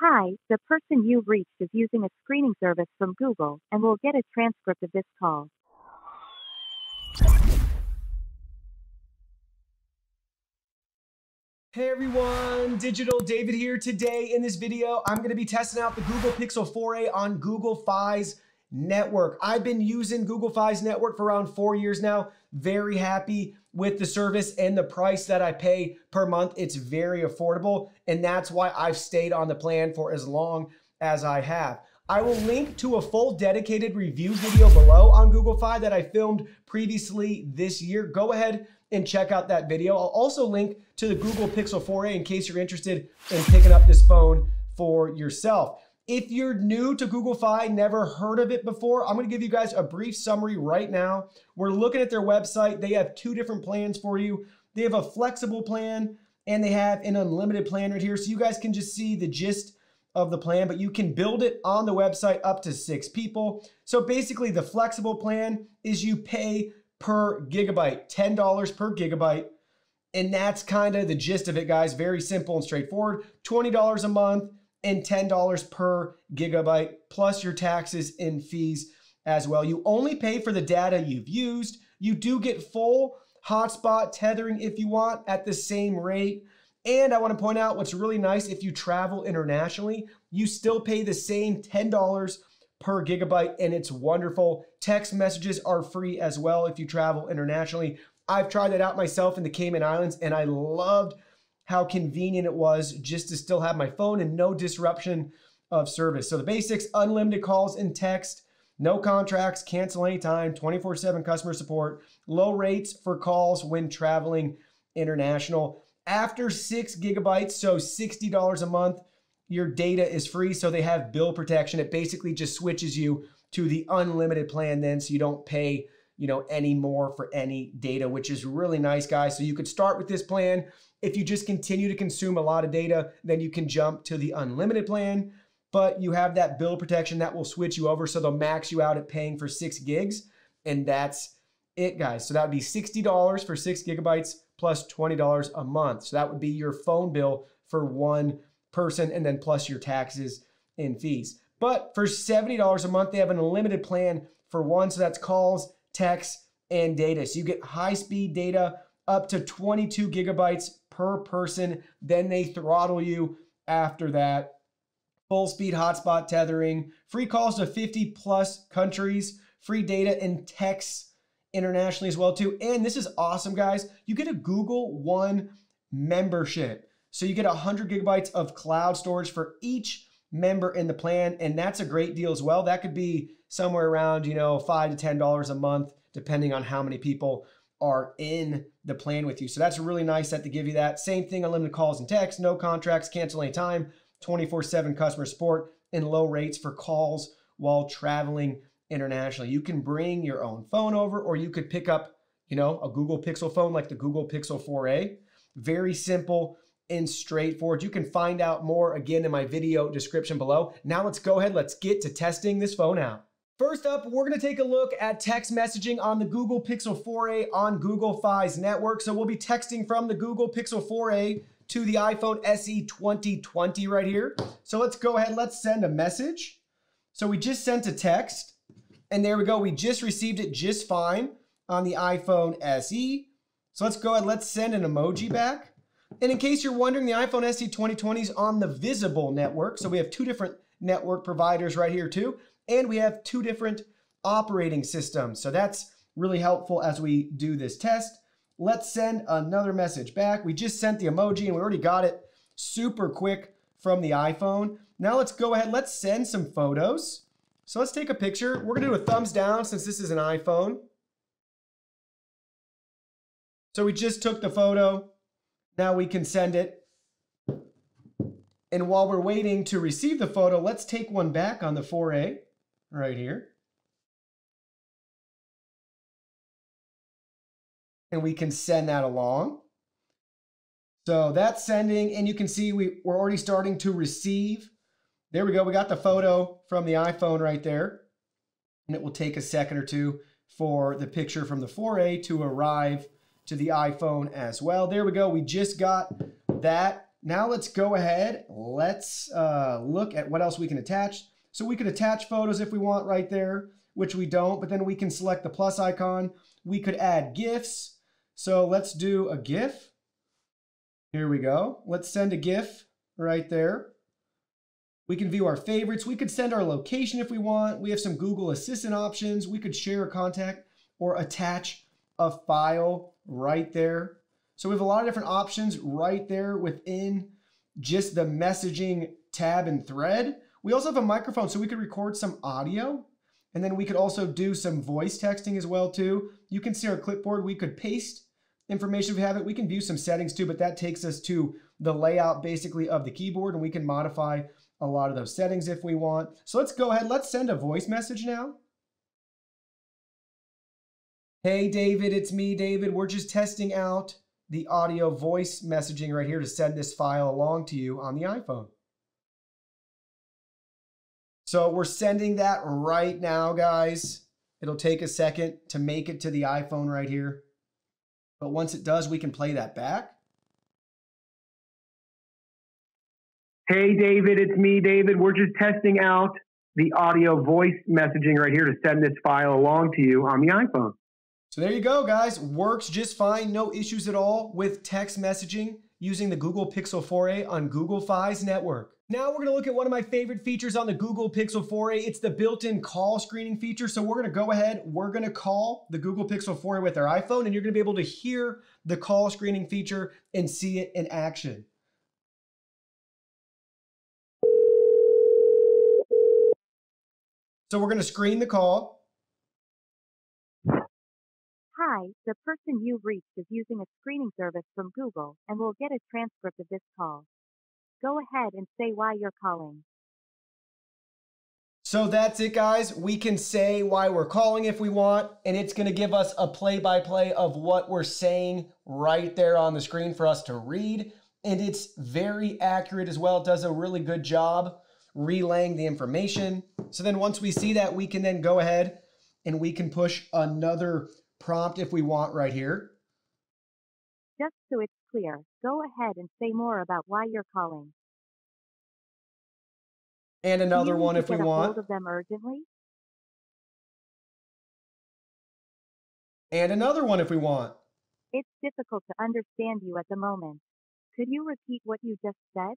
Hi, the person you've reached is using a screening service from Google and will get a transcript of this call. Hey everyone, Digital David here. Today in this video, I'm going to be testing out the Google Pixel 4a on Google Fi's network. I've been using Google Fi's network for around 4 years now. Very happy with the service and the price that I pay per month. It's very affordable, and that's why I've stayed on the plan for as long as I have. I will link to a full dedicated review video below on Google Fi that I filmed previously this year. Go ahead and check out that video. I'll also link to the Google Pixel 4a in case you're interested in picking up this phone for yourself. If you're new to Google Fi, never heard of it before, I'm gonna give you guys a brief summary right now. We're looking at their website. They have two different plans for you. They have a flexible plan and they have an unlimited plan right here. So you guys can just see the gist of the plan, but you can build it on the website up to 6 people. So basically the flexible plan is you pay per gigabyte, $10 per gigabyte. And that's kind of the gist of it, guys. Very simple and straightforward. $20 a month and $10 per gigabyte, plus your taxes and fees as well. You only pay for the data you've used. You do get full hotspot tethering if you want at the same rate. And I want to point out what's really nice, if you travel internationally, you still pay the same $10 per gigabyte, and it's wonderful. Text messages are free as well if you travel internationally. I've tried that out myself in the Cayman Islands, and I loved how convenient it was just to still have my phone and no disruption of service. So the basics: unlimited calls and text, no contracts, cancel anytime, 24/7 customer support, low rates for calls when traveling international. After 6 gigabytes, so $60 a month, your data is free. So they have bill protection. It basically just switches you to the unlimited plan then, so you don't pay, any more for any data, which is really nice, guys. So you could start with this plan. If you just continue to consume a lot of data, then you can jump to the unlimited plan, but you have that bill protection that will switch you over. So they'll max you out at paying for 6 gigs. And that's it, guys. So that would be $60 for 6 gigabytes plus $20 a month. So that would be your phone bill for one person, and then plus your taxes and fees. But for $70 a month, they have an unlimited plan for one. So that's calls, texts, and data. So you get high-speed data up to 22 gigabytes per person. Then they throttle you after that. Full-speed hotspot tethering, free calls to 50 plus countries, free data and texts internationally as well too. And this is awesome, guys. You get a Google One membership. So you get 100 gigabytes of cloud storage for each member in the plan. And that's a great deal as well. That could be somewhere around, $5 to $10 a month, depending on how many people are in the plan with you. So that's really nice that they give you that. Same thing, unlimited calls and texts, no contracts, cancel anytime, 24/7 customer support, and low rates for calls while traveling internationally. You can bring your own phone over, or you could pick up, a Google Pixel phone like the Google Pixel 4a. Very simple and straightforward. You can find out more again in my video description below. Now let's go ahead. Let's get to testing this phone out. First up, we're going to take a look at text messaging on the Google Pixel 4a on Google Fi's network. So we'll be texting from the Google Pixel 4a to the iPhone SE 2020 right here. So let's go ahead. Let's send a message. So we just sent a text. And there we go. We just received it just fine on the iPhone SE. So let's go ahead. Let's send an emoji back. And in case you're wondering, the iPhone SE 2020 is on the Visible network. So we have 2 different network providers right here too. And we have 2 different operating systems. So that's really helpful as we do this test. Let's send another message back. We just sent the emoji and we already got it super quick from the iPhone. Now let's go ahead. Let's send some photos. So let's take a picture. We're going to do a thumbs down since this is an iPhone. So we just took the photo. Now we can send it. And while we're waiting to receive the photo, let's take one back on the 4a right here. And we can send that along. So that's sending, and you can see we're already starting to receive. There we go. We got the photo from the iPhone right there. And it will take a second or two for the picture from the 4a to arrive to the iPhone as well. There we go. We just got that Now let's go ahead. Let's look at what else we can attach. So we could attach photos if we want right there, which we don't, but then we can select the plus icon. We could add GIFs. So let's do a GIF. Here we go. Let's send a GIF right there. We can view our favorites. We could send our location if we want. We have some Google Assistant options. We could share a contact or attach a file right there. So we have a lot of different options right there within just the messaging tab and thread. We also have a microphone, so we could record some audio, and then we could also do some voice texting as well too. You can see our clipboard. We could paste information if we have it. We can view some settings too, but that takes us to the layout basically of the keyboard, and we can modify a lot of those settings if we want. So let's go ahead. Let's send a voice message now. Hey, David, it's me, David. We're just testing out the audio voice messaging right here to send this file along to you on the iPhone. So we're sending that right now, guys. It'll take a second to make it to the iPhone right here. But once it does, we can play that back. Hey, David, it's me, David. We're just testing out the audio voice messaging right here to send this file along to you on the iPhone. So there you go, guys. Works just fine. No issues at all with text messaging using the Google Pixel 4a on Google Fi's network. Now we're going to look at one of my favorite features on the Google Pixel 4a. It's the built-in call screening feature. So we're going to go ahead. We're going to call the Google Pixel 4a with our iPhone, and you're going to be able to hear the call screening feature and see it in action. So we're going to screen the call. Hi, the person you've reached is using a screening service from Google and will get a transcript of this call. Go ahead and say why you're calling. So that's it, guys. We can say why we're calling if we want, and it's going to give us a play-by-play of what we're saying right there on the screen for us to read. And it's very accurate as well. It does a really good job relaying the information. So then once we see that, we can then go ahead and we can push another prompt if we want right here. Just so it's clear, go ahead and say more about why you're calling. And another Do you one need if to we get a want. hold of them urgently? And another one if we want. It's difficult to understand you at the moment. Could you repeat what you just said?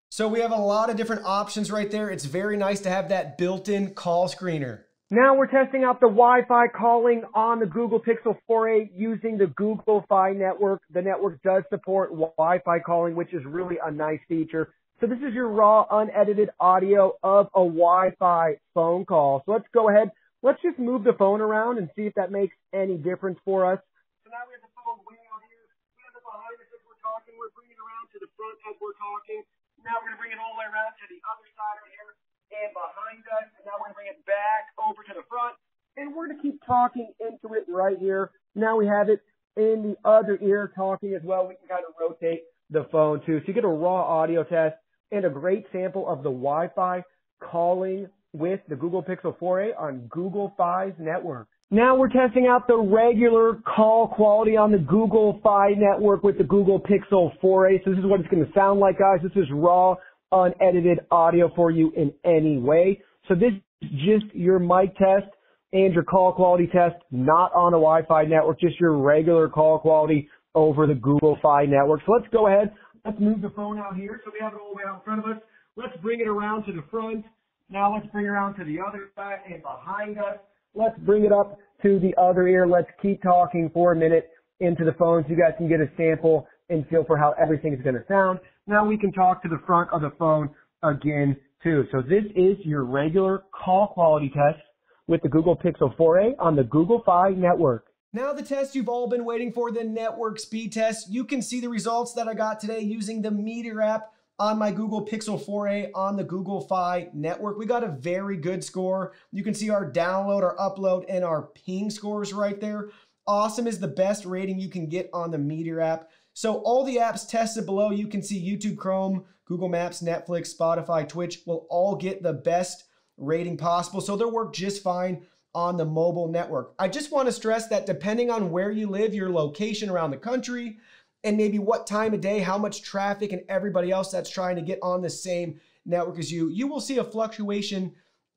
So we have a lot of different options right there. It's very nice to have that built-in call screener. Now we're testing out the Wi-Fi calling on the Google Pixel 4a using the Google Fi network. The network does support Wi-Fi calling, which is really a nice feature. So this is your raw, unedited audio of a Wi-Fi phone call. So let's go ahead. Let's just move the phone around and see if that makes any difference for us. So now we have the phone way out here. We have it behind us as we're talking. We're bringing it around to the front as we're talking. Now we're going to bring it all the way around to the other side right here and behind us. And now we're going to bring it back over to the front. And we're going to keep talking into it right here. Now we have it in the other ear talking as well. We can kind of rotate the phone too. So you get a raw audio test and a great sample of the Wi-Fi calling with the Google Pixel 4a on Google Fi's network. Now we're testing out the regular call quality on the Google Fi network with the Google Pixel 4a. So this is what it's going to sound like, guys. This is raw, unedited audio for you in any way. So this is just your mic test and your call quality test, not on a Wi-Fi network, just your regular call quality over the Google Fi network. So let's go ahead. Let's move the phone out here so we have it all the way out in front of us. Let's bring it around to the front. Now let's bring it around to the other side and behind us. Let's bring it up to the other ear. Let's keep talking for a minute into the phone so you guys can get a sample and feel for how everything is going to sound. Now we can talk to the front of the phone again too. So this is your regular call quality test with the Google Pixel 4a on the Google Fi network. Now the test you've all been waiting for, the network speed test. You can see the results that I got today using the Meteor app on my Google Pixel 4a on the Google Fi network. We got a very good score. You can see our download, our upload, and our ping scores right there. Awesome is the best rating you can get on the Meteor app. So all the apps tested below, you can see YouTube, Chrome, Google Maps, Netflix, Spotify, Twitch will all get the best rating possible. So they'll work just fine on the mobile network. I just want to stress that depending on where you live, your location around the country, and maybe what time of day, how much traffic, and everybody else that's trying to get on the same network as you, you will see a fluctuation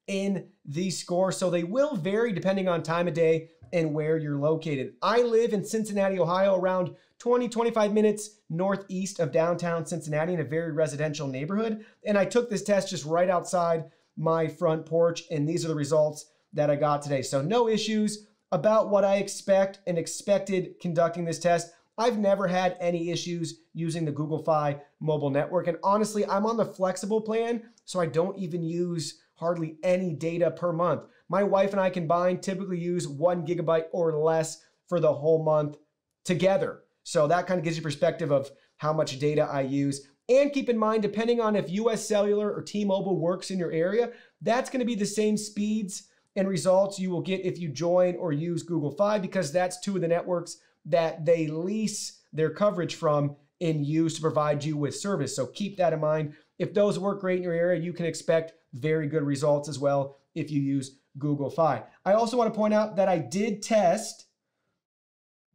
in these scores. So they will vary depending on time of day and where you're located. I live in Cincinnati, Ohio, around 25 minutes northeast of downtown Cincinnati in a very residential neighborhood. And I took this test just right outside my front porch, and these are the results that I got today. So no issues about what I expect and expected conducting this test. I've never had any issues using the Google Fi mobile network. And honestly, I'm on the flexible plan, so I don't even use hardly any data per month. My wife and I combined typically use 1 gigabyte or less for the whole month together. So that kind of gives you perspective of how much data I use. And keep in mind, depending on if US Cellular or T-Mobile works in your area, that's going to be the same speeds and results you will get if you join or use Google Fi, because that's two of the networks that they lease their coverage from and use to provide you with service. So keep that in mind. If those work great in your area, you can expect very good results as well if you use Google Fi. I also want to point out that I did test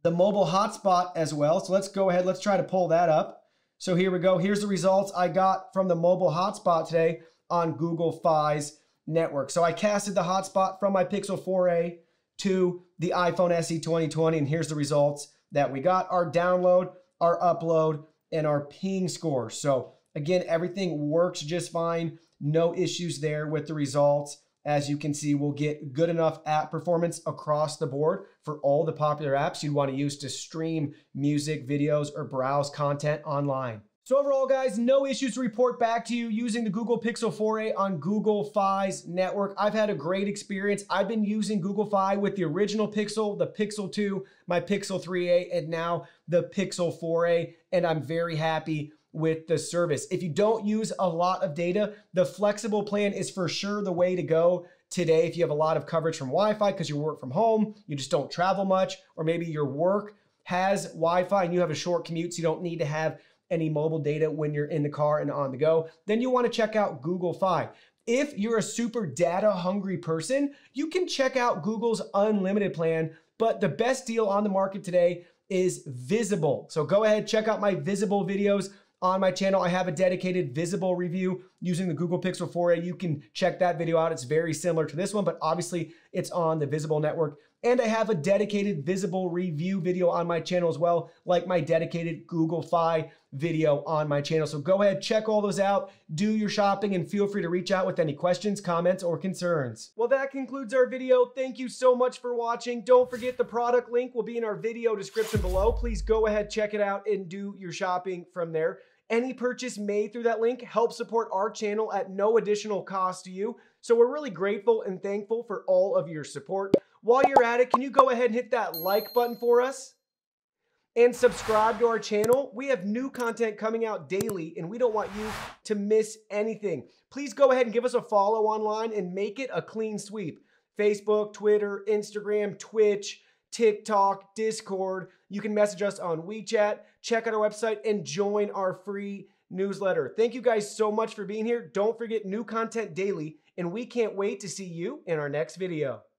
the mobile hotspot as well. So let's go ahead. Let's try to pull that up. So here we go. Here's the results I got from the mobile hotspot today on Google Fi's network. So I casted the hotspot from my Pixel 4a to the iPhone SE 2020. And here's the results that we got: our download, our upload, and our ping score. So again, everything works just fine. No issues there with the results. As you can see, we'll get good enough app performance across the board for all the popular apps you'd want to use to stream music, videos, or browse content online. So overall, guys, no issues to report back to you using the Google Pixel 4a on Google Fi's network. I've had a great experience. I've been using Google Fi with the original Pixel, the Pixel 2, my Pixel 3a, and now the Pixel 4a, and I'm very happy with the service. If you don't use a lot of data, the flexible plan is for sure the way to go today. If you have a lot of coverage from Wi-Fi because you work from home, you just don't travel much, or maybe your work has Wi-Fi and you have a short commute, so you don't need to have any mobile data when you're in the car and on the go, then you want to check out Google Fi. If you're a super data hungry person, you can check out Google's unlimited plan, but the best deal on the market today is Visible. So go ahead, check out my Visible videos on my channel. I have a dedicated Visible review using the Google Pixel 4a. You can check that video out. It's very similar to this one, but obviously it's on the Visible network. And I have a dedicated Visible review video on my channel as well, like my dedicated Google Fi video on my channel. So go ahead, check all those out, do your shopping, and feel free to reach out with any questions, comments, or concerns. Well, that concludes our video. Thank you so much for watching. Don't forget the product link will be in our video description below. Please go ahead, check it out, and do your shopping from there. Any purchase made through that link helps support our channel at no additional cost to you. So we're really grateful and thankful for all of your support. While you're at it, can you go ahead and hit that like button for us? And subscribe to our channel. We have new content coming out daily, and we don't want you to miss anything. Please go ahead and give us a follow online and make it a clean sweep. Facebook, Twitter, Instagram, Twitch, TikTok, Discord. You can message us on WeChat, check out our website, and join our free newsletter. Thank you guys so much for being here. Don't forget, new content daily, and we can't wait to see you in our next video.